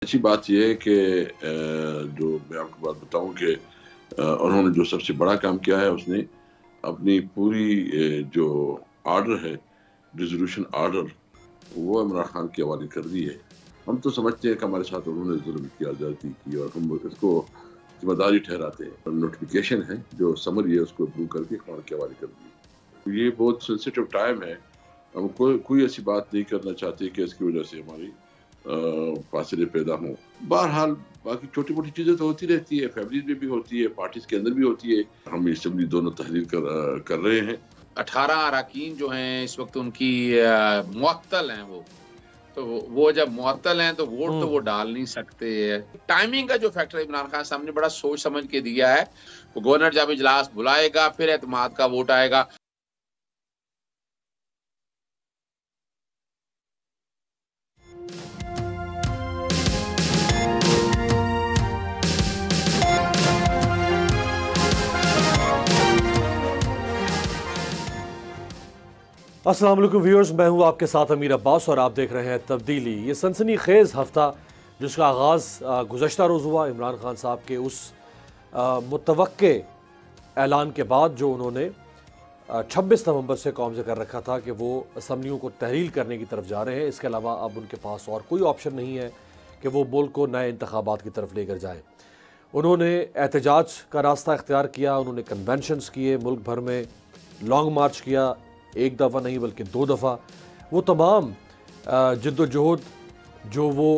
अच्छी बात ये है कि जो मैं आपको बात बताऊं कि उन्होंने जो सबसे बड़ा काम किया है, उसने अपनी पूरी जो ऑर्डर है, रिजोल्यूशन ऑर्डर, वो इमरान खान के हवाले कर दी है। हम तो समझते हैं कि हमारे साथ उन्होंने जुल्म किया, ज्यादती की, और हम इसको जिम्मेदारी ठहराते हैं। नोटिफिकेशन है जो समरी है, उसको अप्रूव करके खान के हवाले कर दी। ये बहुत सेंसिटिव टाइम है। हम कोई ऐसी बात नहीं करना चाहते कि इसकी वजह से हमारी फासले पैदा हों। बहरहाल बाकी छोटी मोटी चीज़ें तो होती रहती है, फैमिलीज में भी होती है, पार्टीज के अंदर भी होती है। हम इसम्बली दोनों तहरीर कर रहे हैं। 18 अरकान जो हैं इस वक्त उनकी मुअत्तल हैं। वो जब मुअत्तल हैं तो वोट तो वो डाल नहीं सकते। टाइमिंग का जो फैक्टर इमरान खान साहब ने बड़ा सोच समझ के दिया है। गवर्नर जब इजलास बुलाएगा, फिर एतमाद का वोट आएगा। अस्सलाम वालेकुम व्यूअर्स, मैं हूं आपके साथ अमीर अब्बास और आप देख रहे हैं तब्दीली। ये सनसनी खेज़ हफ्ता जिसका आगाज़ गुज़श्ता रोज़ हुआ इमरान खान साहब के उस मुतवक्के ऐलान के बाद जो उन्होंने 26 नवंबर से कौम से कर रखा था कि वो असम्बलियों को तहरील करने की तरफ जा रहे हैं। इसके अलावा अब उनके पास और कोई ऑप्शन नहीं है कि वो मुल्क को नए इंतखाबात की तरफ लेकर जाएँ। उन्होंने एहतजाज का रास्ता इख्तियार किया, उन्होंने कन्वेंशंस किए, मुल्क भर में लॉन्ग मार्च किया, एक दफ़ा नहीं बल्कि 2 दफ़ा। वो तमाम जद्दोजहद जो वो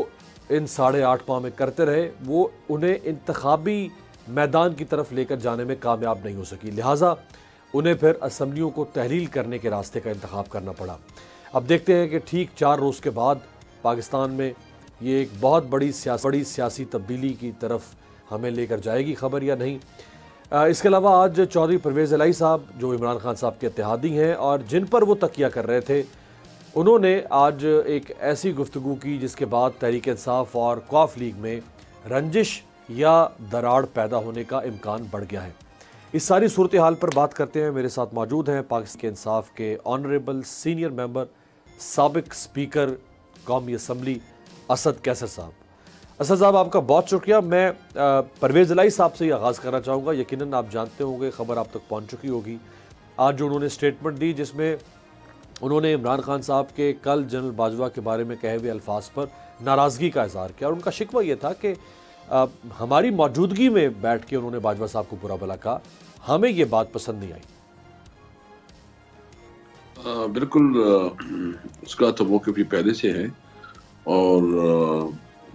इन 8.5 माह में करते रहे, वो उन्हें इंतखाबी मैदान की तरफ लेकर जाने में कामयाब नहीं हो सकी। लिहाजा उन्हें फिर असम्बलियों को तहलील करने के रास्ते का इंतखाब करना पड़ा। अब देखते हैं कि ठीक 4 रोज़ के बाद पाकिस्तान में ये एक बहुत बड़ी सियासी तब्दीली की तरफ हमें लेकर जाएगी खबर या नहीं। इसके अलावा आज चौधरी परवेज़ इलाही साहब जो इमरान खान साहब के इत्तेहादी हैं और जिन पर वो तकिया कर रहे थे, उन्होंने आज एक ऐसी गुफ्तगू की जिसके बाद तहरीक इंसाफ और कौफ लीग में रंजिश या दरार पैदा होने का इम्कान बढ़ गया है। इस सारी सूरत हाल पर बात करते हैं। मेरे साथ मौजूद हैं पाकिस्तान के इंसाफ के ऑनरेबल सीनियर मेंबर, साबिक स्पीकर कौमी असम्बली असद कैसर साहब। असद साहब, आपका बहुत शुक्रिया। मैं परवेज़ इलाही साहब से ही आगाज़ करना चाहूँगा। यकीनन आप जानते होंगे, ख़बर आप तक पहुँच चुकी होगी, आज जो उन्होंने स्टेटमेंट दी जिसमें उन्होंने इमरान खान साहब के कल जनरल बाजवा के बारे में कहे हुए अल्फाज पर नाराज़गी का इज़हार किया और उनका शिकवा ये था कि हमारी मौजूदगी में बैठ के उन्होंने बाजवा साहब को बुरा भला कहा, हमें ये बात पसंद नहीं आई। बिल्कुल, उसका तो मौक़िफ़ भी पहले से है और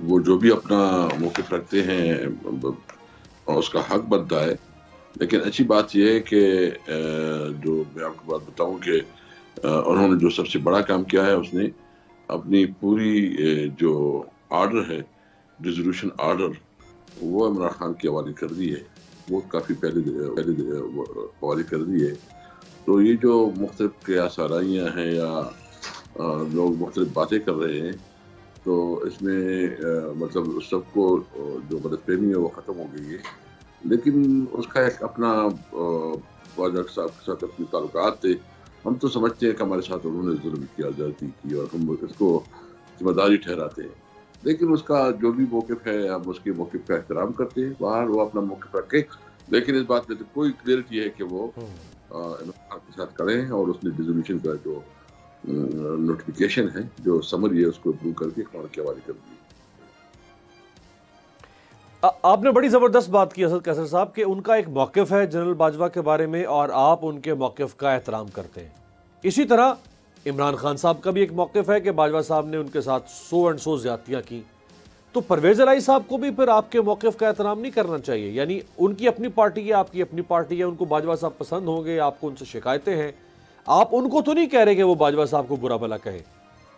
वो जो भी अपना मौक़िफ़ रखते हैं उसका हक बनता है। लेकिन अच्छी बात यह है कि जो मैं आपको बात बताऊं कि उन्होंने जो सबसे बड़ा काम किया है, उसने अपनी पूरी जो ऑर्डर है, रिजोल्यूशन ऑर्डर, वो इमरान खान के हवाले कर दी है। वो काफ़ी पहले हवाले कर दी है। तो ये जो मुख्तलिफ क़ियास आराइयाँ हैं या लोग मुख्तलिफ बातें कर रहे हैं, तो इसमें मतलब सबको जो गलतफहमी है वो ख़त्म हो गई है। लेकिन उसका एक अपना वाजह साहब के साथ अपने ताल्लुकात थे। हम तो समझते हैं कि हमारे साथ उन्होंने जुल्म किया, ज्यादती की, और हम इसको जिम्मेदारी ठहराते हैं। लेकिन उसका जो भी मौक़िफ़ है, हम उसके मौक़िफ़ का एहतराम करते हैं। बाहर वो अपना मौक़िफ़ रखे, लेकिन इस बात में तो कोई क्लियरिटी है कि वो इमरान खान के साथ खड़े हैं और उसने रिजोल्यूशन का जो नोटिफिकेशन है, जो समरी है, उसको अप्रूव करके खान के हवाले कर दी। आपने बड़ी ज़बरदस्त बात की असद कैसर साहब कि उनका एक मौक़िफ़ है जनरल बाजवा के बारे में और आप उनके मौक़िफ़ का एहतराम करते हैं। इसी तरह इमरान खान साहब का भी एक मौक़िफ़ है कि बाजवा साहब ने उनके साथ 100 एंड 100 ज़्यादतियाँ की। तो परवेज़ इलाही साहब को भी फिर आपके मौक़िफ़ का एहतराम नहीं करना चाहिए? यानी उनकी अपनी पार्टी है, आपकी अपनी पार्टी है, उनको बाजवा साहब पसंद होंगे, आपको उनसे शिकायतें हैं, आप उनको तो नहीं कह रहे कि वो बाजवा साहब को बुरा भला कहे।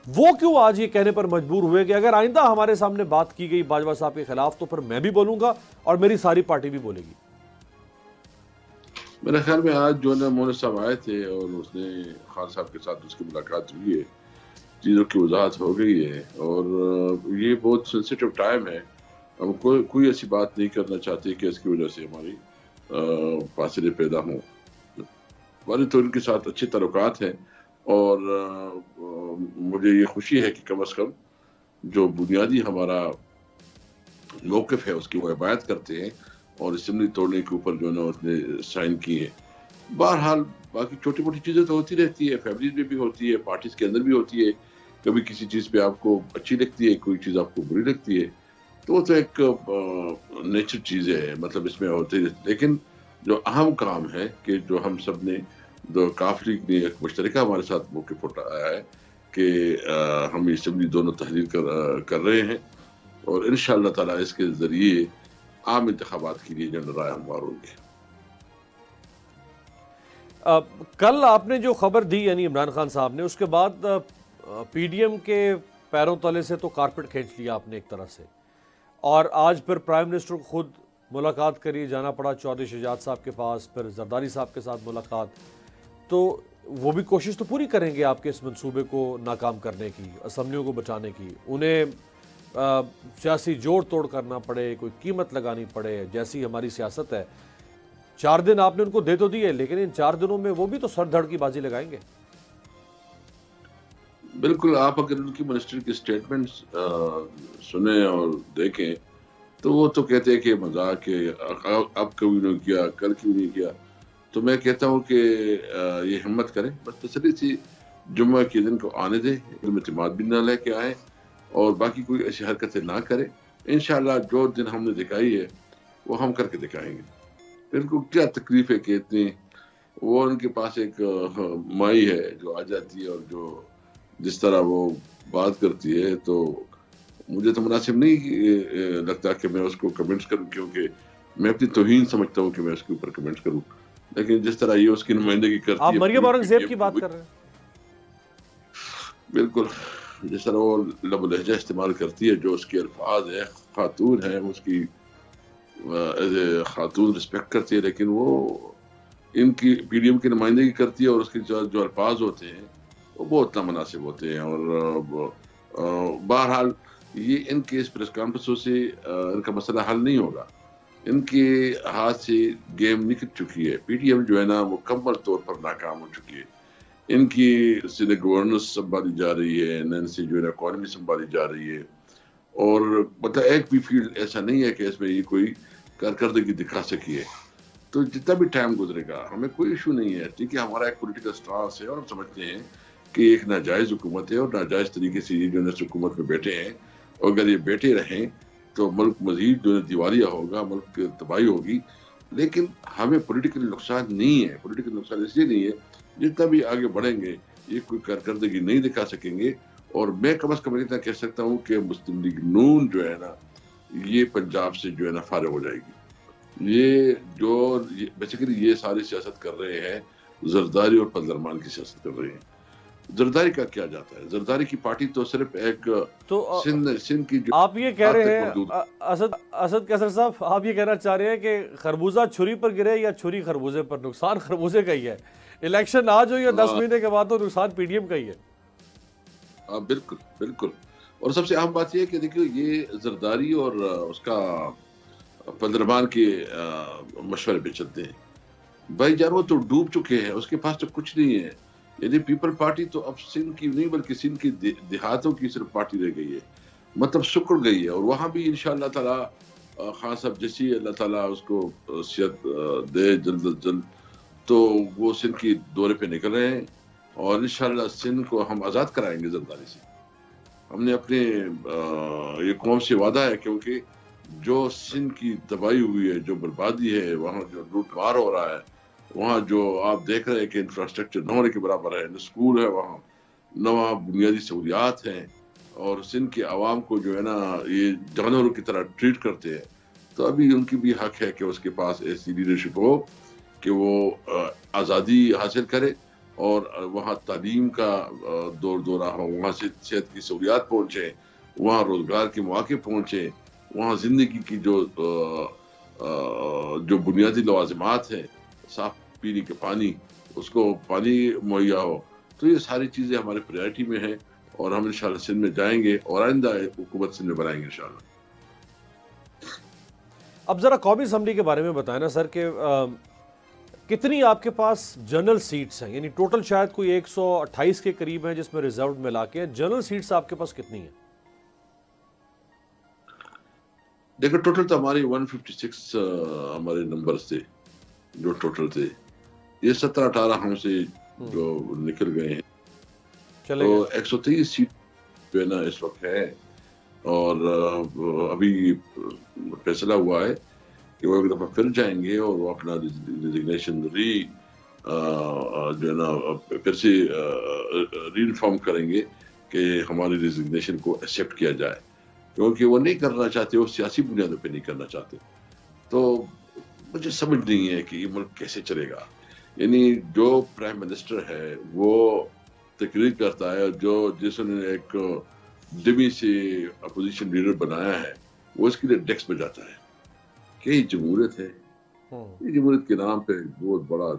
वो क्यों आज ये कहने पर मजबूर हुए कि अगर आइंदा हमारे सामने बात की गई बाजवा साहब के खिलाफ तो फिर मैं भी बोलूंगा और मेरी सारी पार्टी भी बोलेगी? मेरे ख्याल में आज जो है मोहन साहब आए थे और उसने खान साहब के साथ उसकी मुलाकात हुई है, चीज़ों की वजाहत हो गई है और ये बहुत सेंसिटिव टाइम है। हम कोई ऐसी बात नहीं करना चाहते कि इसकी वजह से हमारी फासले पैदा हों। हमारे तो उनके साथ अच्छे ताल्लुकात हैं और मुझे ये खुशी है कि कम अज़ कम जो बुनियादी हमारा मौक़िफ़ है उसकी वो हिमायत करते हैं और असेंबली तोड़ने के ऊपर जो है ना उसने साइन किए। बहरहाल बाकी छोटी-मोटी चीज़ें तो होती रहती है, फैमिलीज़ में भी होती है, पार्टीज़ के अंदर भी होती है। कभी किसी चीज़ पे आपको अच्छी लगती है, कोई चीज़ आपको बुरी लगती है। तो वो तो एक नेचर चीज़ें हैं, मतलब इसमें होते ही लेकिन जो अहम काम है कि जो हम सब ने जो काफ़ी ने एक मुश्तरका हमारे साथ मौक़िफ़ उठाया है कि हम असेंबली दोनों तहरीर कर रहे हैं और इंशाअल्लाह ताला इसके ज़रिए आम इंतख़ाबात के लिए जो राय हमवार होंगे। कल आपने जो खबर दी यानी इमरान खान साहब ने, उसके बाद पीडीएम के पैरों तले से तो कारपेट खींच लिया आपने एक तरह से, और आज फिर प्राइम मिनिस्टर को खुद मुलाकात करिए जाना पड़ा चौधरी शहजाद साहब के पास, फिर जरदारी साहब के साथ मुलाकात। तो वो भी कोशिश तो पूरी करेंगे आपके इस मंसूबे को नाकाम करने की, असम्बलियों को बचाने की। उन्हें सियासी जोड़ तोड़ करना पड़े, कोई कीमत लगानी पड़े, जैसी हमारी सियासत है। 4 दिन आपने उनको दे तो दिए, लेकिन इन 4 दिनों में वो भी तो सर धड़ की बाजी लगाएंगे। बिल्कुल, आप अगर उनकी मिनिस्टर की स्टेटमेंट्स सुने और देखें तो वो तो कहते हैं कि मजाक है, अब क्यों नहीं किया, कल क्यों नहीं किया। तो मैं कहता हूँ कि ये हिम्मत करें, बस तसल्ली सी जुम्मे के दिन को आने दें, इल्म इत्तेमाद भी ना लेके आए और बाकी कोई ऐसी हरकतें ना करें। इंशाअल्लाह जो दिन हमने दिखाई है वो हम करके दिखाएंगे। इनको क्या तकलीफ है कि इतनी वो उनके पास एक माई है जो आ जाती है और जो जिस तरह वो बात करती है, तो मुझे तो मुनासिब नहीं लगता कि मैं उसको कमेंट्स करूं, क्योंकि मैं अपनी तौहीन समझता हूं कि मैं उसके ऊपर कमेंट्स करूं। लेकिन जिस तरह ये उसकी नुमाइंदगी करती आप है, मरियम औरंगजेब की बात कर रहे हैं। बिल्कुल, जिस तरह वो लब लहजा इस्तेमाल करती है, जो उसके अल्फाज है, खातून है, उसकी खातून रिस्पेक्ट करती है, लेकिन वो इनकी पीडीएम की नुमाइंदगी करती है और उसके जो अल्फाज होते हैं वो बहुत नामुनासिब होते हैं। और बहरहाल ये इनके इस प्रेस कॉन्फ्रेंसों से इनका मसला हल नहीं होगा। इनके हाथ से गेम निकल चुकी है। पीडीएम जो है ना मुकम्मल तौर पर नाकाम हो चुकी है। इनकी सीधे गवर्नेंस संभाली जा रही है, इनसे जो है ना इकॉनमी संभाली जा रही है और मतलब एक भी फील्ड ऐसा नहीं है कि इसमें ये कोई कारकर्दगी दिखा सकी है। तो जितना भी टाइम गुजरेगा हमें कोई इशू नहीं है। ठीक है, हमारा एक पॉलिटिकल स्टांस है और हम समझते हैं कि एक नाजायज हुकूमत है और नाजायज तरीके से ये जो है हुकूमत में बैठे हैं, और अगर ये बैठे रहें तो मुल्क मजीद जो है दिवालिया होगा, मुल्क की तबाही होगी। लेकिन हमें पॉलिटिकल नुकसान नहीं है। पॉलिटिकल नुकसान इसलिए नहीं है, जितना भी आगे बढ़ेंगे ये कोई कारकर्दगी नहीं दिखा सकेंगे। और मैं कम अज कम इतना कह सकता हूँ कि मुस्लिम लीग नून जो है ना ये पंजाब से जो है ना फारिग हो जाएगी। ये जो बेसिकली ये सारी सियासत कर रहे हैं, जरदारी और पदरमान की सियासत कर रहे हैं। जरदारी का क्या जाता है? जरदारी की पार्टी तो सिर्फ एक तो सिंध की जो आप ये कह रहे हैं असद कैसर साहब, आप ये कहना चाह रहे हैं कि खरबूजा छुरी पर गिरे या छुरी खरबूजे पर? नुकसान खरबूजे का ही है। इलेक्शन आज हो या 10 महीने के बाद तो नुकसान पीडीएम का ही है। बिल्कुल बिल्कुल। और सबसे अहम बात यह है कि देखिए ये जरदारी और उसका पदरमान के मशवरे पे चलते हैं। भाई जान वो तो डूब चुके हैं, उसके पास तो कुछ नहीं है। यदि पीपल पार्टी तो अब सिंध की नहीं बल्कि सिंध की देहातों की सिर्फ पार्टी रह गई है, मतलब सुकड़ गई है। और वहां भी इंशाअल्लाह ताला खान साहब जैसी अल्लाह ताला उसको सेहत दे जल्द अज जल्द, तो वो सिंध की दौरे पे निकल रहे हैं और इंशाअल्लाह सिंध को हम आज़ाद कराएंगे जरदारी से। हमने अपने ये कौम से वादा है, क्योंकि जो सिंध की तबाही हुई है, जो बर्बादी है, वहाँ जो लूटमार हो रहा है, वहाँ जो आप देख रहे हैं कि इंफ्रास्ट्रक्चर न होने के बराबर है, न स्कूल है, वहाँ न वहाँ बुनियादी सहूलियात हैं, और सिंध के आवाम को जो है ना ये जानवरों की तरह ट्रीट करते हैं। तो अभी उनकी भी हक है कि उसके पास ऐसी लीडरशिप हो कि वो आज़ादी हासिल करे और वहाँ तालीम का दौर दौरा हो, वहाँ से सेहत की सहूलियात पहुँचे, वहाँ रोज़गार के मौके पहुँचे, वहाँ ज़िंदगी की जो बुनियादी लवाज़िमात हैं, साफ पीने के पानी, उसको पानी मुहैया हो। तो ये सारी चीज़ें हमारे प्रायोरिटी में हैं और हम इंशाअल्लाह सिंध में जाएंगे और आइंदा हुकूमत सिंध में बनाएंगे इंशाअल्लाह। अब ज़रा कौमी असम्बली के बारे में बताएं ना सर, कि कितनी आपके पास जनरल सीट्स हैं? यानी टोटल शायद कोई 128 के करीब है जिसमें रिजर्व मिला के। जनरल सीट्स आपके पास कितनी है? देखो टोटल तो हमारे 156 हमारे नंबर थे जो टोटल थे, ये 17-18 हमसे जो निकल गए हैं, चले तो गए। 123 सीट जो है ना इस वक्त है। और अभी फैसला हुआ है कि वो एक दफा फिर जाएंगे और वो अपना रिजिग्नेशन जो है ना फिर से रीइंफॉर्म करेंगे कि हमारी रिजिग्नेशन को एक्सेप्ट किया जाए, क्योंकि वो नहीं करना चाहते, वो सियासी बुनियादों पे नहीं करना चाहते। तो मुझे समझ नहीं है कि ये मुल्क कैसे चलेगा। यानी जो प्राइम मिनिस्टर है वो तकरीर करता है, जो जिसने एक डिमी से अपोजिशन लीडर बनाया है वो इसके लिए डेस्क बजाता है कि ये जमहूरियत है। ये जमहूरियत के नाम पे बहुत बड़ा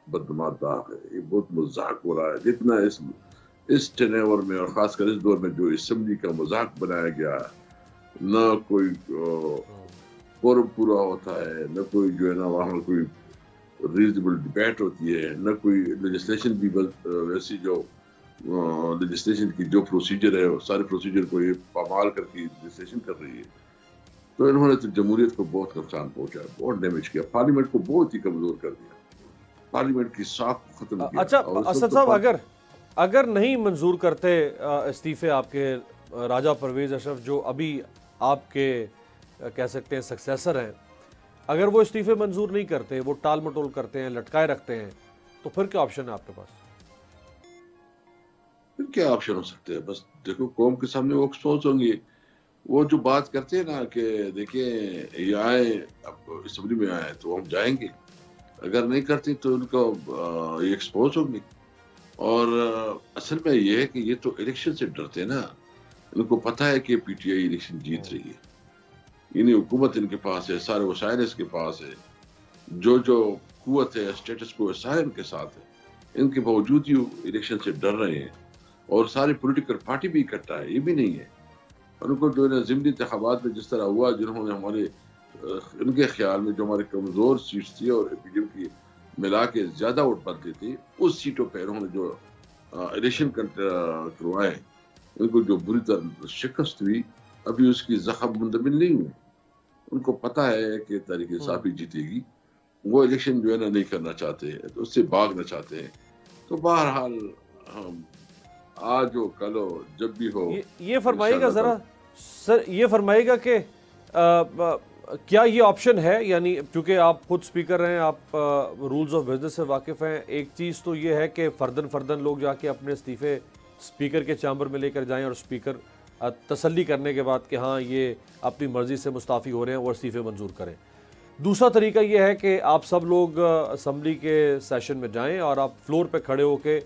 बदनमार दाग है, ये बहुत मजाक हो रहा है। जितना इस टेनेवर में और खासकर इस दौर में जो असेंबली का मजाक बनाया गया, ना कोई फोरम पूरा होता है, न कोई जो है ना वहाँ कोई रीजनेबल डिबेट होती है, न कोई लेजिस्लेशन भी वैसी जो लेजिस्लेशन की जो प्रोसीजर है सारे प्रोसीजर को ये पामाल करके लेजिस्लेशन कर रही है। तो इन्होंने तो जमहूरियत को बहुत नुकसान पहुंचाया, बहुत डैमेज किया, पार्लियामेंट को बहुत ही कमजोर कर दिया, पार्लियामेंट की साख को खत्म किया। अच्छा असद साहब, अगर नहीं मंजूर करते इस्तीफे आपके राजा परवेज अशरफ जो अभी आपके कह सकते हैं सक्सेसर हैं, अगर वो इस्तीफे मंजूर नहीं करते, वो टाल मटोल करते हैं, लटकाए रखते हैं, तो फिर क्या ऑप्शन है आपके पास? फिर क्या ऑप्शन हो सकते हैं? बस देखो कौम के सामने वो एक्सपोज होंगे। वो जो बात करते हैं ना कि देखिए ये आए, अब असेंबली में आए तो हम जाएंगे, अगर नहीं करते तो उनको ये एक्सपोज होंगे। और असल में ये है कि ये तो इलेक्शन से डरते हैं ना, इनको पता है कि पीटीआई इलेक्शन जीत रही है, इन्हीं हुकूमत इनके पास है, सारे वसाइल इसके पास है, जो कुव्वत है, स्टेटस को सारे इनके साथ है, इनके बावजूद ही इलेक्शन से डर रहे हैं। और सारी पॉलिटिकल पार्टी भी इकट्ठा है, ये भी नहीं है। उनको जो है ज़िमनी इंतखाबात में जिस तरह हुआ, जिन्होंने हमारे इनके ख्याल में जो हमारे कमज़ोर सीट्स थी और पीडीएम की मिला के ज़्यादा वोट बनते थे, उस सीटों पर उन्होंने जो इलेक्शन करवाए, उनको जो बुरी तरह शिकस्त हुई, अभी उसकी जख्म मुंतमिल नहीं हुई। उनको पता है कि तहरीक इंसाफ ही जीतेगी, वो इलेक्शन जो है ना नहीं करना चाहते, तो उससे भागना चाहते हैं। तो बहरहाल हम आज हो कल हो जब भी हो, ये फरमाइएगा ज़रा सर, ये फरमाइएगा कि क्या ये ऑप्शन है, यानी क्योंकि आप खुद स्पीकर हैं, आप रूल्स ऑफ बिजनेस से वाकिफ़ हैं। एक चीज़ तो ये है कि फ़र्दन लोग जाके अपने इस्तीफ़े स्पीकर के चैम्बर में लेकर जाएं और स्पीकर तसल्ली करने के बाद कि हाँ ये अपनी मर्ज़ी से मुस्ताफ़ी हो रहे हैं और इस्तीफ़े मंजूर करें। दूसरा तरीका ये है कि आप सब लोग असम्बली के सेशन में जाएं और आप फ्लोर पे खड़े होकर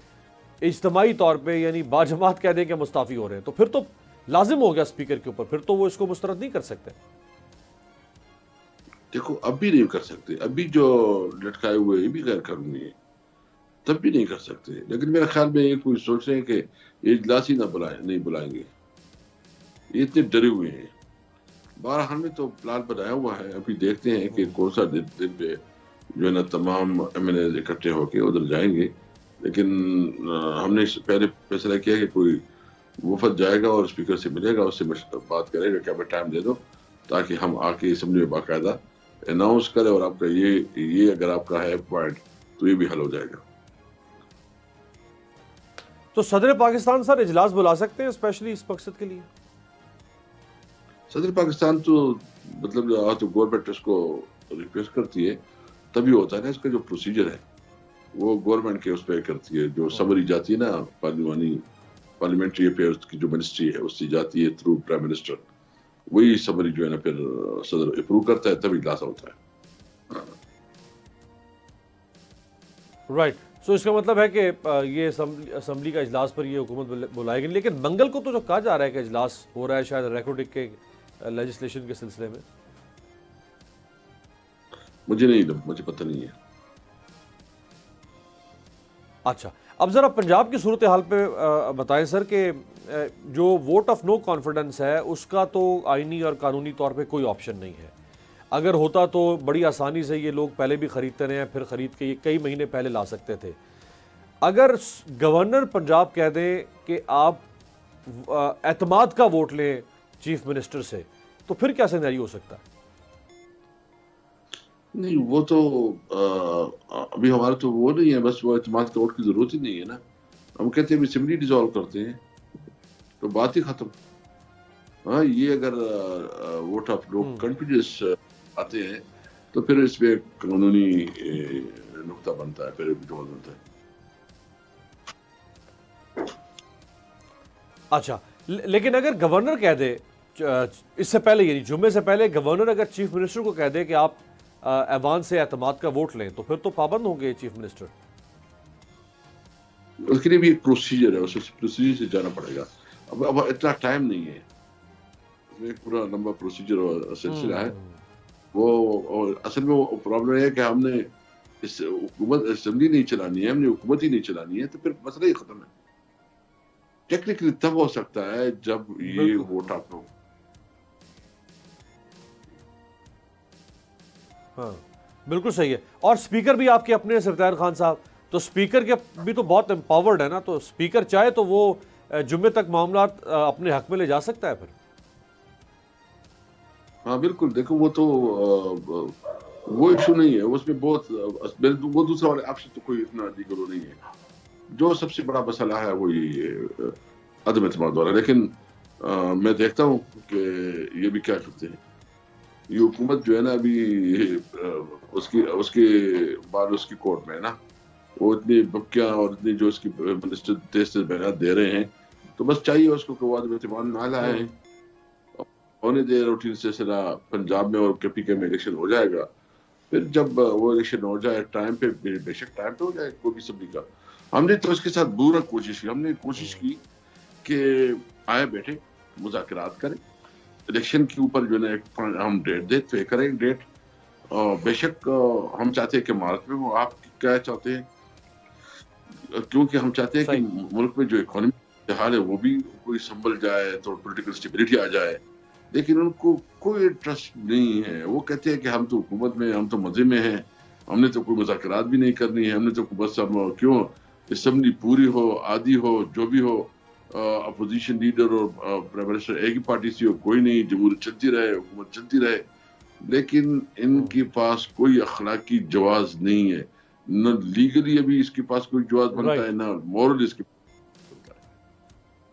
इज्तिमाई तौर पे यानी बाजमात कह दें कि मुस्ताफ़ी हो रहे हैं, तो फिर तो लाजिम हो गया स्पीकर के ऊपर, फिर तो वो इसको मुस्तरद नहीं कर सकते। देखो अब भी नहीं कर सकते, अभी जो लटकाए हुए ये भी गैर कानूनी है, तब भी नहीं कर सकते। लेकिन मेरे ख्याल में ये कोई सोच रहे हैं कि ये इजलास ही नहीं बुलाएंगे, ये इतने डरे हुए हैं। बारह हमने तो प्लान बनाया हुआ है, अभी देखते हैं कि कौन सा दिन पे जो है ना तमाम एमएनए इकट्ठे होके उधर जाएंगे। लेकिन हमने पहले फैसला किया कि कोई वफद जाएगा और स्पीकर से मिलेगा, उससे बात करेगा कि हमें टाइम दे दो ताकि हम आके असेंबली में बाकायदा अनाउंस करें और आपका ये अगर आपका है पॉइंट तो ये भी हल हो जाएगा। तो सदर पाकिस्तान सर इजलास बुला सकते हैं स्पेशली इस मकसद के लिए? सदर पाकिस्तान तो मतलब तो गवर्नमेंट इसको रिक्वेस्ट करती है तभी होता है ना, इसका जो प्रोसीजर है वो गवर्नमेंट के उस पर करती है, जो समरी जाती है ना पार्लियामेंट्री अफेयर्स की जो मिनिस्ट्री है उससे जाती है थ्रू प्राइम मिनिस्टर, वही समरी जो है ना फिर सदर अप्रूव करता है, तभी इजलास होता है। राइट, सो इसका मतलब है कि ये असम्बली का इजलास पर ये हुकूमत बुलाएगी। लेकिन मंगल को तो जो कहा जा रहा है कि इजलास हो रहा है शायद रेकोर्डिक के लेजिस्लेशन के सिलसिले में, मुझे पता नहीं है। अच्छा, अब ज़रा पंजाब की सूरत हाल पे बताएं सर कि जो वोट ऑफ नो कॉन्फिडेंस है उसका तो आइनी और कानूनी तौर पे कोई ऑप्शन नहीं है। अगर होता तो बड़ी आसानी से ये लोग पहले भी ख़रीदते रहे हैं, फिर ख़रीद के ये कई महीने पहले ला सकते थे। अगर गवर्नर पंजाब कह दें कि आप एतमाद का वोट लें चीफ मिनिस्टर से, तो फिर क्या सिनेरियो हो सकता है? नहीं, वो तो अभी हमारा तो वो नहीं है, बस वो इत्मीनान का वोट की जरूरत ही नहीं है ना। हम कहते हैं असेंबली डिसॉल्व करते हैं तो बात ही खत्म। हाँ, ये अगर वोट ऑफ नो कॉन्फिडेंस आते हैं तो फिर इसमें कानूनी नुक्ता बनता है, फिर विड्रॉल बनता है। अच्छा, लेकिन अगर गवर्नर कह दे इससे पहले, यानी जुम्मे से पहले गवर्नर अगर चीफ मिनिस्टर को कह दे कि आप ऐवान से एतमाद का वोट लें, तो फिर तो पाबंद होंगे चीफ मिनिस्टर। उसके लिए भी एक प्रोसीजर है, उस प्रोसीजर से जाना पड़ेगा। अब इतना टाइम नहीं है, उसमें एक पूरा लंबा प्रोसीजर और सिलसिला है वो। और असल में वो प्रॉब्लम है कि हमने इस हुकूमत असेंबली नहीं चलानी है, हमने हुकूमत ही नहीं चलानी है, तो फिर मसला ही खत्म है। टेक्निकली तब हो सकता है जब ये वोट आप लोग। हाँ, बिल्कुल सही है। और स्पीकर भी आपके अपने सफदर खान साहब, तो स्पीकर के भी तो बहुत एम्पावर्ड है ना, तो स्पीकर चाहे तो वो जुम्मे तक मामला अपने हक में ले जा सकता है फिर। हाँ बिल्कुल, देखो वो तो वो इशू नहीं है, उसमें बहुत वो दूसरा वाले ऑप्शन तो कोई इतना लीगल नहीं है। जो सबसे बड़ा मसला है वो ये अदम एतमाद वाला। लेकिन मैं देखता हूँ कि ये भी क्या करते हैं, ये हुकूमत जो है ना अभी उसके बाद उसकी कोर्ट में है ना, वो इतनी बक्कियां और इतनी जो उसकी मिनिस्टर तेज बयान दे रहे हैं, तो बस चाहिए उसको कि वो अदम एतमाद ना लाए। होने दे रूटीन सिलसिला पंजाब में, और केपीके में इलेक्शन हो जाएगा। फिर जब वो इलेक्शन हो जाए टाइम पे, बेशक टाइम पे हो जाए कोई भी असेंबली का। हमने तो इसके साथ पूरा कोशिश की, हमने कोशिश की कि आए बैठे मुज़ाकरात करें, इलेक्शन के ऊपर जो है हम डेट दे तय करें डेट। बेशक हम चाहते हैं कि भारत में वो, आप क्या चाहते हैं, क्योंकि हम चाहते हैं कि मुल्क में जो इकोनॉमी हाल है वो भी कोई संभल जाए, तो पॉलिटिकल स्टेबिलिटी आ जाए। लेकिन उनको कोई इंटरेस्ट नहीं है, वो कहते हैं कि हम तो हुकूमत में, हम तो मजे में हैं, हमने तो कोई मुज़ाकरात भी नहीं करनी है, हमने तो बस हम क्यों असेंबली पूरी हो, आधी हो, जो भी हो, अपोजिशन लीडर और प्राइम मिनिस्टर एक ही पार्टी से हो, कोई नहीं, जमहूरियत चलती रहे, हुकूमत चलती रहे। लेकिन इनके पास कोई अखलाकी जवाज नहीं है, न लीगली अभी इसके पास कोई जवाज बनता है, ना मॉरल इसके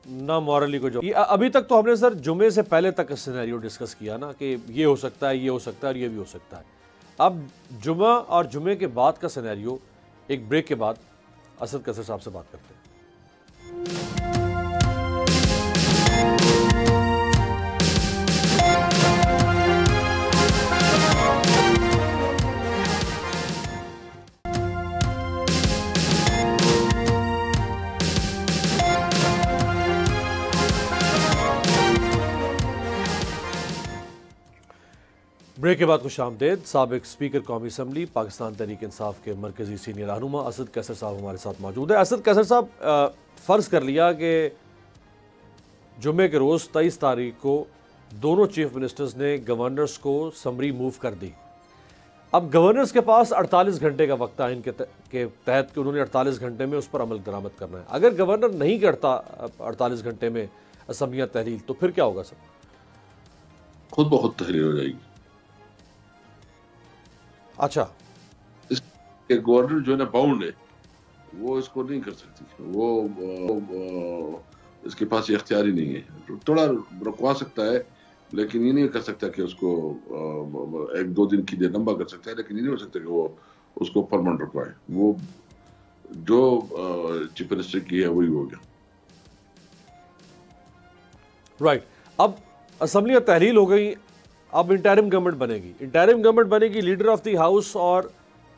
ना मॉरली को। जो अभी तक तो हमने सर जुमे से पहले तक सिनेरियो डिस्कस किया ना कि ये हो सकता है, ये हो सकता है और ये भी हो सकता है। अब जुमा और जुमे के बाद का सिनेरियो, एक ब्रेक के बाद असद कसर साहब से बात करते हैं। ब्रेक के बाद खुश आमदेद। साबिक स्पीकर कौमी असम्बली पाकिस्तान तहरीक इंसाफ के मरकजी सीनियर रहनुमा असद कैसर साहब हमारे साथ मौजूद है। असद कैसर साहब, फ़र्ज़ कर लिया कि जुम्मे के रोज़ 23 तारीख को दोनों चीफ मिनिस्टर्स ने गवर्नर्स को समरी मूव कर दी। अब गवर्नर्स के पास 48 घंटे का वक्त है इनके तहत कि उन्होंने 48 घंटे में उस पर अमल दरामद करना है। अगर गवर्नर नहीं करता 48 घंटे में असम्बलियाँ तहरील, तो फिर क्या होगा सर? खुद ब खुद तहरीर हो जाएगी। अच्छा, गवर्नर जो है ना बाउंड है, वो इसको नहीं कर सकती, वो इसके पास ये इख्तियार ही नहीं है। थोड़ा रुकवा सकता है, लेकिन ये नहीं कर सकता कि उसको 1-2 दिन की देर लंबा कर सकता है, लेकिन ये नहीं हो सकता कि वो उसको परमानेंट रुकवाए। वो जो चीफ मिनिस्टर की है वही हो गया। राइट। अब असम्बलियाँ तहरील हो गई, अब इंटरिम गवर्नमेंट बनेगी। इंटरिम गवर्नमेंट बनेगी लीडर ऑफ द हाउस और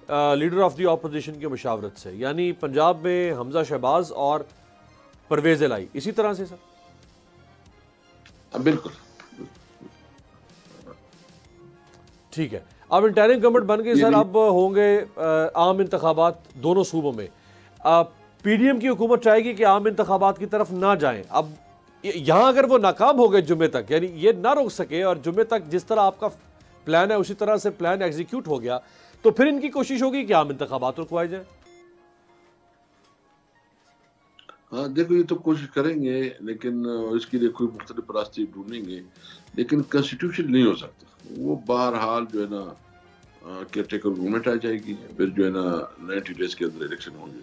लीडर ऑफ द ऑपोजिशन की मुशावरत से, यानी पंजाब में हमजा शहबाज और परवेज लाई, इसी तरह से सर। बिल्कुल ठीक है। अब इंटरिम गवर्नमेंट बन गई सर, अब होंगे आम इंतखाबात दोनों सूबों में। पीडीएम की हुकूमत चाहेगी कि आम इंतखाबात की तरफ ना जाएं। अब यहाँ अगर वो नाकाम हो गए जुम्मे तक, यानी ये ना रोक सके और जुम्मे तक जिस तरह आपका प्लान है उसी तरह से प्लान एग्जीक्यूट हो गया, तो फिर इनकी कोशिश होगी कि आम इंतखाबात रुकवाए जाए। हाँ, देखो ये तो कोशिश करेंगे, लेकिन इसके लिए कोई मुख्तलिफ रास्ते ढूंढेंगे, लेकिन कॉन्स्टिट्यूशन नहीं हो सकता वो। बहरहाल जो है ना केयर टेकर गवर्नमेंट आ जाएगी, फिर जो है ना 90 डेज के अंदर इलेक्शन होंगे।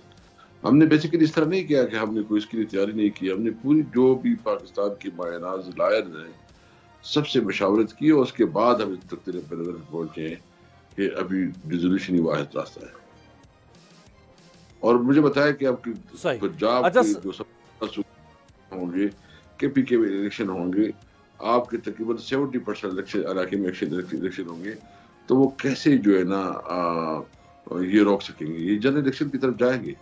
हमने बेसिकली इस तरह नहीं किया कि हमने कोई इसके लिए तैयारी नहीं की। हमने पूरी जो भी पाकिस्तान के मायनाज लायर हैं सबसे मशावरत की, और उसके बाद हम इस तख्ते पर पहुंचे हैं कि अभी रिजोल्यूशन ही वाहिद रास्ता है। और मुझे बताया कि आपकी पंजाब अच्छा, के जो सब होंगे KPK में इलेक्शन होंगे, आपके तकरीबन 70% इलेक्शन इलाके में इलेक्शन होंगे, तो वो कैसे जो है ना ये रोक सकेंगे? ये जनरल इलेक्शन की तरफ जाएंगे,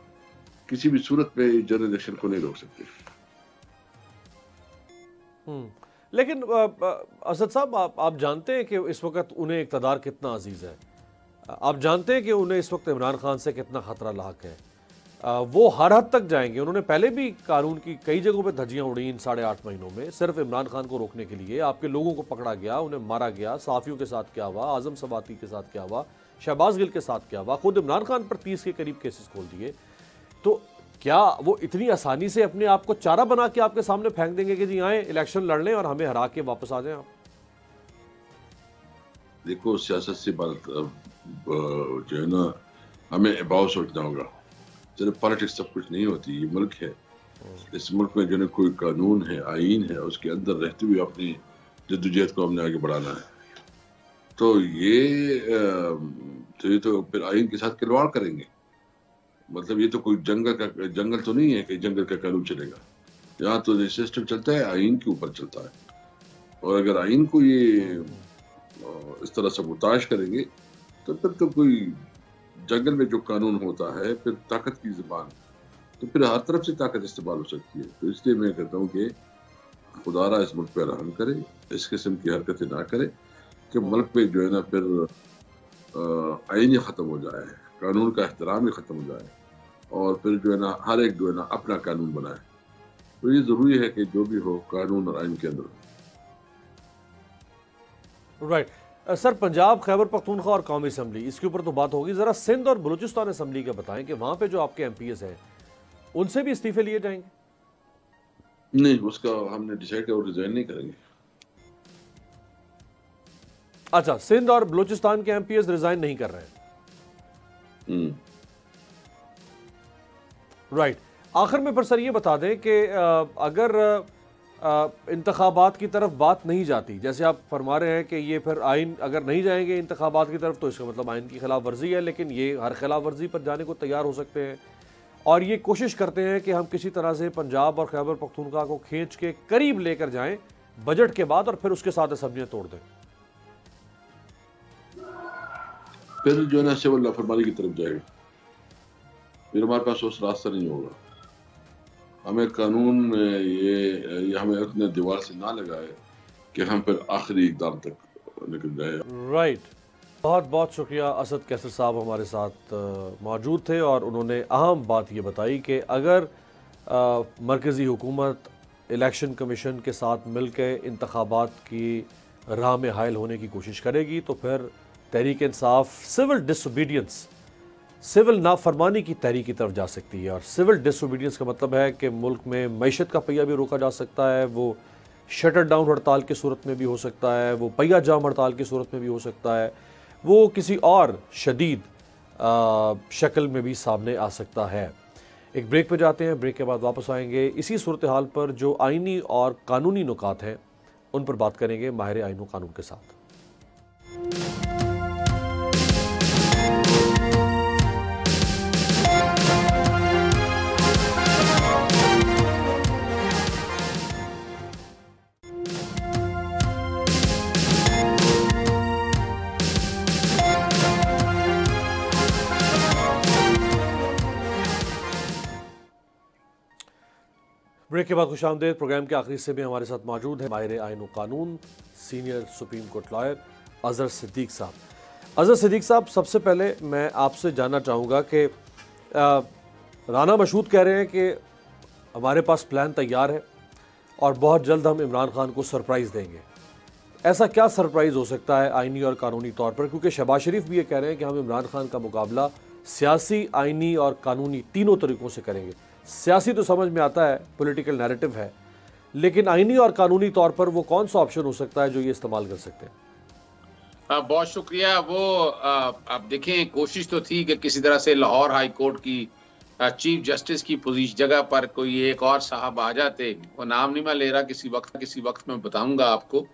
किसी भी सूरत में जनरल इलेक्शन को नहीं रोक सकते। लेकिन असद साहब, आप जानते हैं कि इस वक्त उन्हें इक़्तिदार कितना अजीज है। आप जानते हैं कि उन्हें इस वक्त इमरान खान से कितना खतरा लाक है। वो हर हद तक जाएंगे। उन्होंने पहले भी कानून की कई जगहों पे धज्जियां उड़ी इन 8.5 महीनों में, सिर्फ इमरान खान को रोकने के लिए। आपके लोगों को पकड़ा गया, उन्हें मारा गया, सहाफ़ियों के साथ क्या हुआ, आज़म सवाती के साथ क्या हुआ, शहबाज गिल के साथ क्या हुआ, खुद इमरान खान पर 30 के करीब केसेस खोल दिए। तो क्या वो इतनी आसानी से अपने आप को चारा बना के आपके सामने फेंक देंगे कि जी आए इलेक्शन लड़ लें और हमें हरा के वापस आ जाएं आप? देखो, सियासत से बात जो है ना हमें अबाव सोचना होगा। सिर्फ पॉलिटिक्स सब कुछ नहीं होती, ये मुल्क है। इस मुल्क में जो है कोई कानून है, आईन है, उसके अंदर रहते हुए अपनी जद्दोजहद को हमने आगे बढ़ाना है। तो ये तो फिर आईन के साथ खिलवाड़ करेंगे। मतलब ये तो कोई जंगल तो नहीं है कि जंगल का कानून चलेगा। यहाँ तो ये सिस्टम चलता है, आईन के ऊपर चलता है। और अगर आईन को ये इस तरह से मुताश करेंगे तो फिर तो कोई जंगल में जो कानून होता है, फिर ताकत की ज़बान, तो फिर हर तरफ से ताकत इस्तेमाल हो सकती है। तो इसलिए मैं कहता हूँ कि खुदारा इस मुल्क पर रहम करे, इस किस्म की हरकतें ना करे कि मुल्क पे जो है ना फिर आईन ही ख़त्म हो जाए, कानून का एहतराम ही ख़त्म हो जाए, और फिर जो है ना हर एक जो है ना अपना कानून बनाए। तो ये ज़रूरी है कि जो भी हो कानून और आईन के अंदर। राइट सर, पंजाब, खैबर पख्तूनख्वा और कौमी असम्बली, इसके ऊपर तो बात होगी। ज़रा सिंध और बलूचिस्तान असम्बली का बताएं कि वहाँ पे जो आपके MPs हैं उनसे भी इस्तीफे लिए जाएंगे? नहीं, उसका हमने डिसाइड किया, रिजाइन नहीं करेंगे। अच्छा, सिंध और बलूचिस्तान के MPs रिजाइन नहीं कर रहे हैं। राइट। आखिर में पर सर ये बता दें कि अगर इंतखाबात की तरफ बात नहीं जाती, जैसे आप फरमा रहे हैं कि ये फिर आइन अगर नहीं जाएंगे इंतखाबात की तरफ तो इसका मतलब आइन की खिलाफ वर्जी है, लेकिन ये हर खिलाफ वर्जी पर जाने को तैयार हो सकते हैं और ये कोशिश करते हैं कि हम किसी तरह से पंजाब और खैबर पख्तूनख्वा को खींच के करीब लेकर जाएं बजट के बाद, और फिर उसके साथ असम्बलियां तोड़ दें। फिर जो है ना सिविल लाफरमानी की तरफ जाएगा। फिर हमारे पास उस रास्ता नहीं होगा। हमें कानून में ये हमें अपने दीवार से ना लगाए कि हम फिर आखिरी इक़दाम तक निकल जाए। राइट। बहुत बहुत शुक्रिया। असद कैसर साहब हमारे साथ मौजूद थे और उन्होंने अहम बात ये बताई कि अगर मरकज़ी हुकूमत इलेक्शन कमीशन के साथ मिल के इंतखाबात की राह में हायल होने की कोशिश करेगी तो फिर Tehreek Insaf civil disobedience, civil नाफरमानी की तहरीक की तरफ जा सकती है। और सिविल डिसोबीडियंस का मतलब है कि मुल्क में मईशत का पहिया भी रोका जा सकता है, वो शटर डाउन हड़ताल की सूरत में भी हो सकता है, वो पहिया जाम हड़ताल की सूरत में भी हो सकता है, वो किसी और शदीद शक्ल में भी सामने आ सकता है। एक ब्रेक पे जाते हैं, ब्रेक के बाद वापस आएंगे। इसी सूरत हाल पर जो आइनी और कानूनी नुकात हैं उन पर बात करेंगे माहिर आइन व कानून के साथ। ब्रेक के बाद खुशामदीद। प्रोग्राम के आखिरी से भी हमारे साथ मौजूद है माहिर आइन व कानून, senior supreme court lawyer Azhar Siddiq साहब। अजहर सिद्दीक साहब, सबसे पहले मैं आपसे जानना चाहूँगा कि राना मशहूद कह रहे हैं कि हमारे पास प्लान तैयार है और बहुत जल्द हम इमरान खान को सरप्राइज़ देंगे। ऐसा क्या सरप्राइज़ हो सकता है आइनी और कानूनी तौर पर? क्योंकि शहबाज शरीफ भी ये कह रहे हैं कि हम इमरान खान का मुकाबला सियासी, आइनी और कानूनी तीनों तरीक़ों से करेंगे। सियासी तो समझ में आता है, पॉलिटिकल नैरेटिव है, लेकिन आईनी और कानूनी तौर पर वो कौन सा ऑप्शन हो सकता है जो ये इस्तेमाल कर सकते हैं? बहुत शुक्रिया। वो आप देखें, कोशिश तो थी कि किसी तरह से लाहौर हाई कोर्ट की चीफ जस्टिस की पोजीशन जगह पर कोई एक और साहब आ जाते। वो नाम नहीं मैं ले रहा, किसी वक्त मैं बताऊंगा आपको।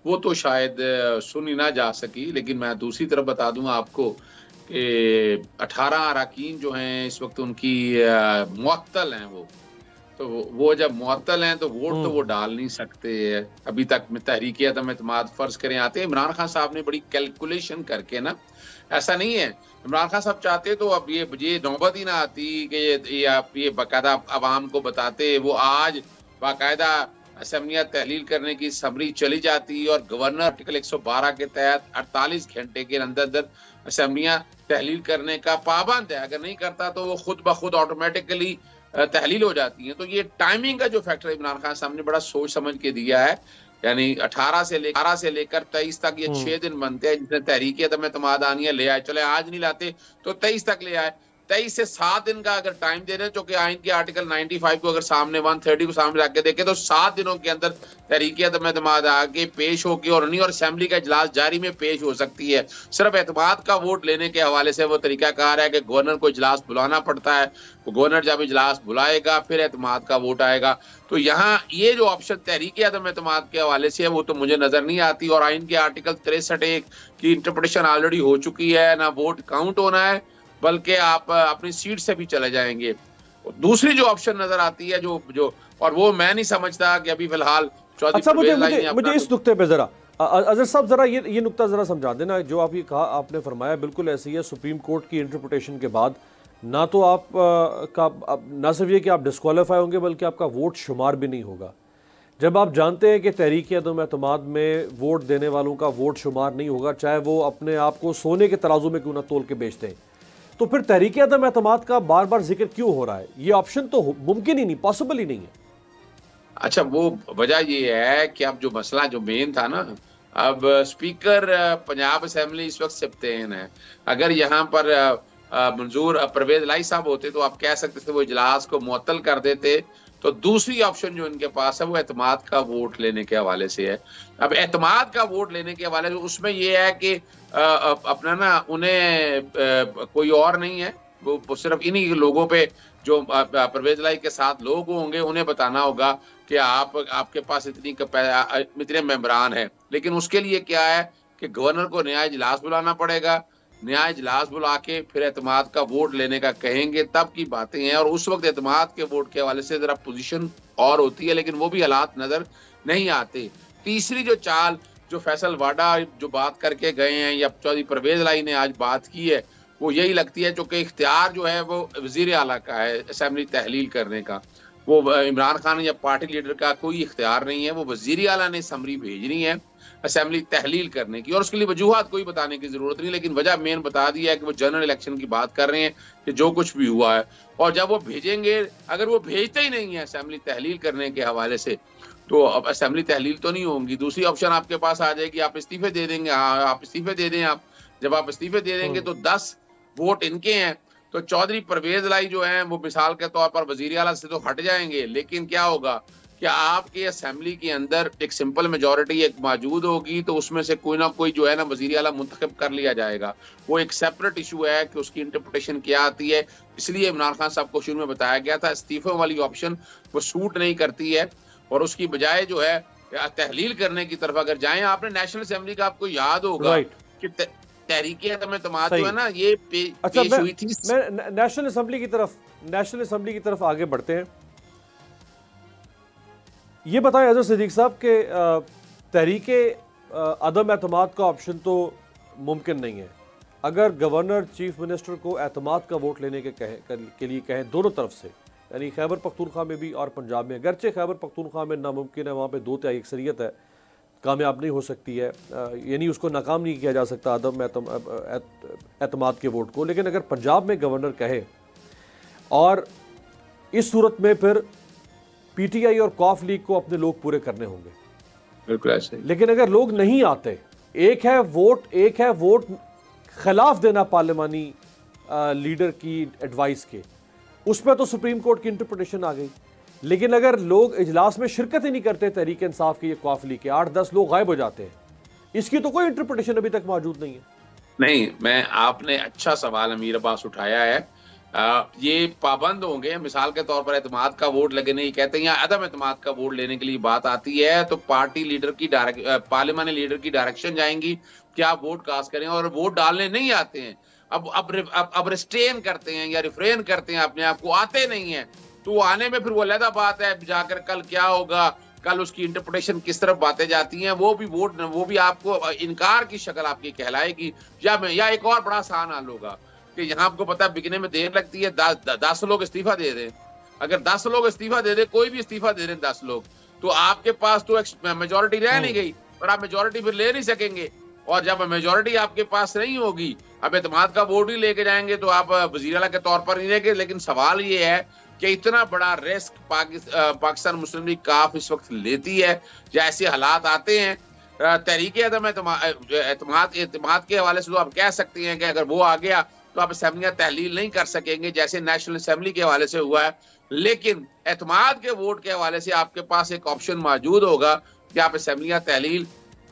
वो तो शायद सुनी ना जा सकी, लेकिन मैं दूसरी तरफ बता दूं आपको कि 18 अरकान जो हैं इस वक्त उनकी मुअत्तल हैं। वो जब मुअत्तल हैं तो वोट तो वो डाल नहीं सकते। अभी तक तहरीक अदम एतमाद फर्ज करें आते हैं। इमरान खान साहब ने बड़ी कैलकुलेशन करके ना, ऐसा नहीं है इमरान खान साहब चाहते तो अब ये नौबत ही ना आती कि ये बाकायदा आवाम को बताते। वो आज बाकायदा असेंबलियां तहलील करने की समरी चली जाती और गवर्नर आर्टिकल 112 के तहत 48 घंटे के अंदर असेंबलियां तहलील करने का पाबंद है। अगर नहीं करता तो वो खुद ब खुद ऑटोमेटिकली तहलील हो जाती है। तो ये टाइमिंग का जो फैक्टर इमरान खान साहब ने बड़ा सोच समझ के दिया है। यानी 18 से लेकर 23 तक ये 6 दिन बनते हैं जिसमें तहरीक अदम एतमाद आनी है, ले आए। चले आज नहीं लाते तो 23 तक ले आए। 23 से 7 दिन का अगर टाइम दे रहे हैं, जो कि आइन के आर्टिकल 95 को अगर सामने 130 को सामने रख के देखे तो 7 दिनों के अंदर तहरीक अदम एतमाद आगे पेश होगी और नहीं, और असेंबली का इजलास जारी में पेश हो सकती है। सिर्फ एतमाद का वोट लेने के हवाले से वो तरीकाकार है कि गवर्नर को इजलास बुलाना पड़ता है। गवर्नर जब इजलास बुलाएगा फिर एतमाद का वोट आएगा। तो यहाँ ये जो ऑप्शन तहरीक अदम एतमाद के हवाले से है वो तो मुझे नजर नहीं आती। और आइन के आर्टिकल 63 की इंटरप्रिटेशन ऑलरेडी हो चुकी है। ना वोट काउंट होना है बल्कि आप अपनी सीट से भी चले जाएंगे। दूसरी जो ऑप्शन नजर आती है जो और वो मैं नहीं समझता कि अभी फिलहाल अच्छा, मुझे इस नुक्ते पे जरा अजहर साहब जरा ये नुक्ता जरा समझा देना। जो आप ये कहा, आपने फरमाया बिल्कुल ऐसी है। सुप्रीम कोर्ट की इंटरप्रिटेशन के बाद ना तो आप ना सिर्फ ये कि आप डिस्क्वालीफाई होंगे बल्कि आपका वोट शुमार भी नहीं होगा। जब आप जानते हैं कि तहरीक अदम एतमाद में वोट देने वालों का वोट शुमार नहीं होगा, चाहे वो अपने आप को सोने के तराजू में क्यों ना तोल के बेचते हैं, तो फिर तहरीक अदम एतमाद का बार बार जिक्र क्यों हो रहा है? ये ऑप्शन तो मुमकिन ही नहीं, पॉसिबल ही नहीं है। अच्छा, वो वजह ये है कि अब जो मसला जो मेन था ना, अब स्पीकर पंजाब असेंबली इस वक्त सिप्तेन है। अगर यहाँ पर मंजूर परवेज लाई साहब होते तो आप कह सकते थे वो इजलास को मुअत्तल कर देते। तो दूसरी ऑप्शन जो इनके पास है वो एतमाद का वोट लेने के हवाले से है। अब एतमाद का वोट लेने के हवाले से उसमें ये है कि अपना ना उन्हें कोई और नहीं है, वो सिर्फ इन्हीं लोगों पे जो परवेज लाई के साथ लोग होंगे उन्हें बताना होगा कि आपके पास इतने मेंबरान हैं। लेकिन उसके लिए क्या है कि गवर्नर को नया इजलास बुलाना पड़ेगा। नया इजलास बुला के फिर एतमाद का वोट लेने का कहेंगे, तब की बातें हैं। और उस वक्त एतमाद के वोट के हवाले से जरा पोजीशन और होती है, लेकिन वो भी हालात नजर नहीं आते। तीसरी जो चाल जो फैसल वाडा जो बात करके गए हैं या चौधरी परवेज लाई ने आज बात की है, वो यही लगती है, चूंकि इख्तियार जो है वो वजीर आला का है असेंबली तहलील करने का। वो इमरान खान या पार्टी लीडर का कोई इख्तियार नहीं है। वो वजीर आला ने समरी भेजनी है असेंबली तहलील करने की, और उसके लिए वजूहात कोई बताने की जरूरत नहीं। लेकिन वजह मेन बता दी है कि वो जनरल इलेक्शन की बात कर रहे हैं कि जो कुछ भी हुआ है। और जब वो भेजेंगे, अगर वो भेजते ही नहीं है असेंबली तहलील करने के हवाले से, तो अब असेंबली तहलील तो नहीं होंगी। दूसरी ऑप्शन आपके पास आ जाएगी, आप इस्तीफे दे देंगे। हाँ, आप इस्तीफे दे दें। आप जब आप इस्तीफे दे देंगे तो 10 वोट इनके हैं, तो चौधरी परवेज लाई जो है वो मिसाल के तौर पर वजीर आला से तो हट जाएंगे। लेकिन क्या होगा कि आपके असेंबली के अंदर एक सिंपल मेजोरिटी एक मौजूद होगी, तो उसमें से कोई ना कोई जो है ना वजीर आला मुंतखब कर लिया जाएगा। वो एक सेपरेट इशू है कि उसकी इंटरप्रिटेशन क्या आती है। इसलिए इमरान खान साहब को शुरू में बताया गया था इस्तीफों वाली ऑप्शन वो सूट नहीं करती है, और उसकी बजाय जो है तहलील करने की तरफ अगर जाएं। आपने नेशनल असेंबली का आपको याद होगा कि तहरीक अदम एतमाद जो है ना ये पेश हुई थी। मैं नेशनल असेंबली की तरफ आगे बढ़ते हैं। ये बताएं अजहर सिद्दीक साहब के तहरीक अदम एतमाद का ऑप्शन तो मुमकिन नहीं है। अगर गवर्नर चीफ मिनिस्टर को एतमाद का वोट लेने के लिए कहें दोनों तरफ से, यानी खैबर पख्तूनख्वा में भी और पंजाब में, अगरचे खैबर पख्तूनख्वा में नामुमकिन है, वहाँ पे 2/3 अक्सरियत है, कामयाब नहीं हो सकती है, यानी उसको नाकाम नहीं किया जा सकता अदम एतमाद के वोट को। लेकिन अगर पंजाब में गवर्नर कहे, और इस सूरत में फिर पीटीआई और कॉफ लीग को अपने लोग पूरे करने होंगे। बिल्कुल ऐसे। लेकिन अगर लोग नहीं आते, एक है वोट खिलाफ देना पार्लिमानी लीडर की एडवाइस के, उस पर तो सुप्रीम कोर्ट की इंटरप्रिटेशन आ गई। लेकिन अगर लोग इजलास में शिरकत ही नहीं करते तहरीक इंसाफ की, ये काफिली के 8-10 लोग गायब हो जाते हैं, इसकी तो कोई इंटरप्रिटेशन अभी तक मौजूद नहीं है। नहीं, आपने अच्छा सवाल अमीर अब्बास उठाया है। ये पाबंद होंगे, मिसाल के तौर पर एतमाद का वोट लगने ही कहते हैं, या अदम एतमाद का वोट लेने के लिए बात आती है तो पार्टी लीडर की पार्लियामानी लीडर की डायरेक्शन जाएंगी कि आप वोट कास्ट करें, और वोट डालने नहीं आते हैं, अब रिस्ट्रेन करते हैं या रिफ्रेन करते हैं अपने आप को, आते नहीं है, तो आने में फिर वो अलग बात है, जाकर कल क्या होगा, कल उसकी इंटरप्रिटेशन किस तरफ बातें जाती हैं, वो भी आपको इनकार की शक्ल आपकी कहलाएगी। या एक और बड़ा आसान हाल होगा कि यहाँ आपको पता है बिकने में देर लगती है, 10 लोग इस्तीफा दे दें, अगर 10 लोग इस्तीफा दे दे, कोई भी इस्तीफा दे दें 10 लोग, तो आपके पास तो मेजोरिटी रह नहीं गई, और आप मेजोरिटी फिर ले नहीं सकेंगे, और जब मेजोरिटी आपके पास नहीं होगी, अब एतमाद का वोट ही लेके जाएंगे तो आप वजीर आला के तौर पर नहीं रहेंगे। लेकिन सवाल ये है कि इतना बड़ा रिस्क पाकिस्तान मुस्लिम लीग काफ इस वक्त लेती है, जैसे हालात आते हैं तहरीक अदम एतमाद के हवाले से तो आप कह सकते हैं कि अगर वो आ गया तो आप असेंबलियां तहलील नहीं कर सकेंगे, जैसे नेशनल असेंबली के हवाले से हुआ है। लेकिन एतमाद के वोट के हवाले से आपके पास एक ऑप्शन मौजूद होगा कि आप असेंबलियां तहलील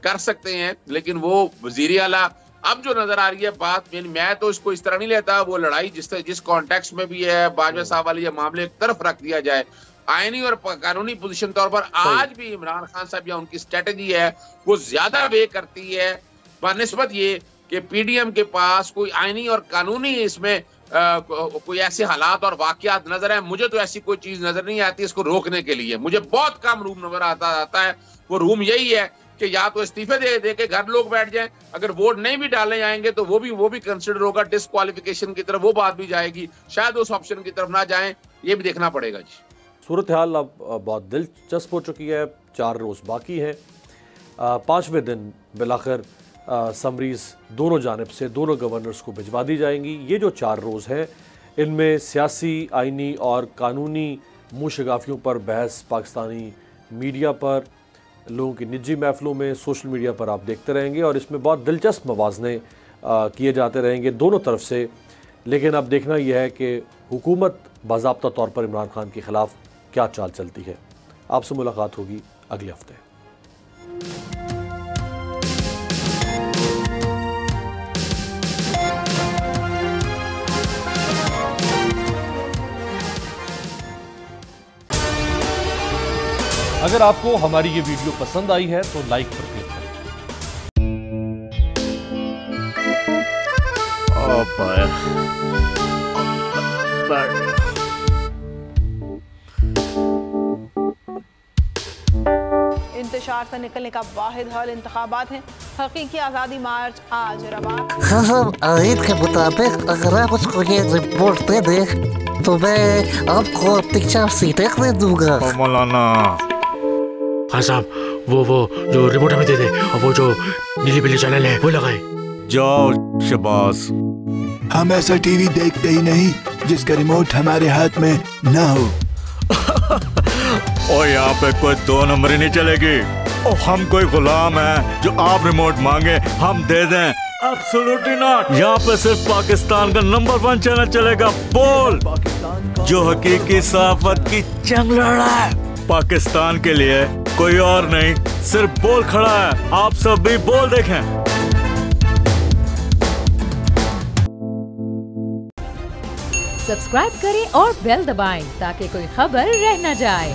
कर सकते हैं। लेकिन वो वजीर आला अब जो नजर आ रही है बात, मैं तो इसको इस तरह नहीं लेता, वो लड़ाई जिस कॉन्टेक्स्ट में भी है, बाजवा साहब वाली मामले एक तरफ रख दिया जाए, आईनी और कानूनी पोजीशन तौर पर आज भी इमरान खान साहब या उनकी स्ट्रेटेजी है वो ज्यादा वे करती है बनिस्बत ये कि पीडीएम के पास कोई आईनी और कानूनी इसमें कोई ऐसे हालात और वाकयात नजर है। मुझे तो ऐसी कोई चीज नजर नहीं आती इसको रोकने के लिए, मुझे बहुत कम रूम नजर आता है। वो रूम यही है कि या तो इस्तीफे दे के घर लोग बैठ जाएं, अगर वोट नहीं भी डालने जाएंगे तो वो भी कंसिडर होगा, डिस्क्वालिफिकेशन की तरफ वो बात भी जाएगी, शायद उस ऑप्शन की तरफ ना जाएं, ये भी देखना पड़ेगा जी। सूरत हाल अब बहुत दिलचस्प हो चुकी है, 4 रोज़ बाकी हैं, 5वें दिन बिलाखिर समरीज दोनों जानिब से दोनों गवर्नर्स को भिजवा दी जाएंगी। ये जो 4 रोज़ हैं इनमें सियासी, आइनी और कानूनी मुशगाफियों पर बहस पाकिस्तानी मीडिया पर, लोगों की निजी महफिलों में, सोशल मीडिया पर आप देखते रहेंगे, और इसमें बहुत दिलचस्प मवाज़ने किए जाते रहेंगे दोनों तरफ से। लेकिन अब देखना यह है कि हुकूमत बाज़ाब्ता तौर पर इमरान खान के ख़िलाफ़ क्या चाल चलती है। आपसे मुलाकात होगी अगले हफ्ते। अगर आपको हमारी ये वीडियो पसंद आई है तो लाइक पर क्लिक करें। इंतशार से निकलने का वाहिद हल इंतखाबात है। हकीकी आज़ादी मार्च आज रवा। हाँ, आयत के मुताबिक अगर आप उसको ये रिपोर्ट दे दें तो मैं आपको 3-4 सीटें दे दूंगा। मौलाना हाँ साहब, वो जो रिमोट हमें दे दे, और वो जो नीली पीली चैनल है वो लगाए। जाओ शबाज, हम ऐसा टीवी देखते ही नहीं जिसका रिमोट हमारे हाथ में ना हो। और यहाँ पे कोई 2 नंबरी नहीं चलेगी। और हम कोई गुलाम है जो आप रिमोट मांगे हम दे दें? Absolutely not. यहाँ पे सिर्फ पाकिस्तान का नंबर 1 चैनल चलेगा, बोल, जो हकीकी सहाफत की जंग लड़ा है। पाकिस्तान के लिए कोई और नहीं, सिर्फ बोल खड़ा है। आप सब भी बोल देखें। सब्सक्राइब करें और बेल दबाएं ताकि कोई खबर रह न जाए।